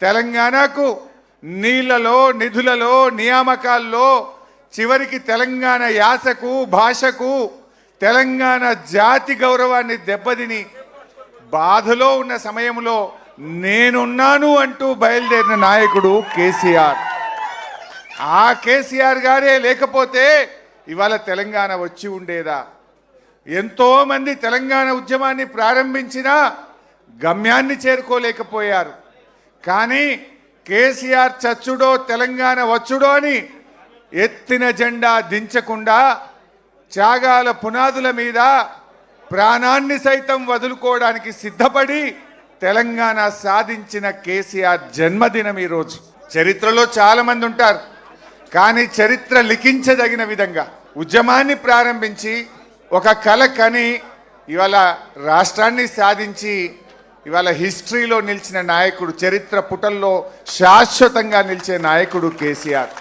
తెలంగాణకు నీళ్లలో, నిధులలో, నియామకాల్లో, చివరికి తెలంగాణ యాసకు, భాషకు, తెలంగాణ జాతి గౌరవాన్ని దెబ్బతిని బాధలో ఉన్న సమయంలో నేనున్నాను అంటూ బయలుదేరిన నాయకుడు కేసీఆర్. ఆ కేసీఆర్ గారే లేకపోతే ఇవాళ తెలంగాణ వచ్చి ఉండేదా? ఎంతోమంది తెలంగాణ ఉద్యమాన్ని ప్రారంభించినా గమ్యాన్ని చేరుకోలేకపోయారు. కానీ కేసీఆర్ చచ్చుడో తెలంగాణ వచ్చుడో అని ఎత్తిన జెండా దించకుండా త్యాగాల పునాదుల మీద ప్రాణాన్ని సైతం వదులుకోవడానికి సిద్ధపడి తెలంగాణ సాధించిన కేసీఆర్ జన్మదినం ఈరోజు. చరిత్రలో చాలా మంది ఉంటారు, కానీ చరిత్ర లిఖించదగిన విధంగా ఉద్యమాన్ని ప్రారంభించి ఒక కల కని ఇవాళ రాష్ట్రాన్ని సాధించి ఇవాళ హిస్టరీలో నిలిచిన నాయకుడు, చరిత్ర పుటల్లో శాశ్వతంగా నిలిచే నాయకుడు కేసీఆర్.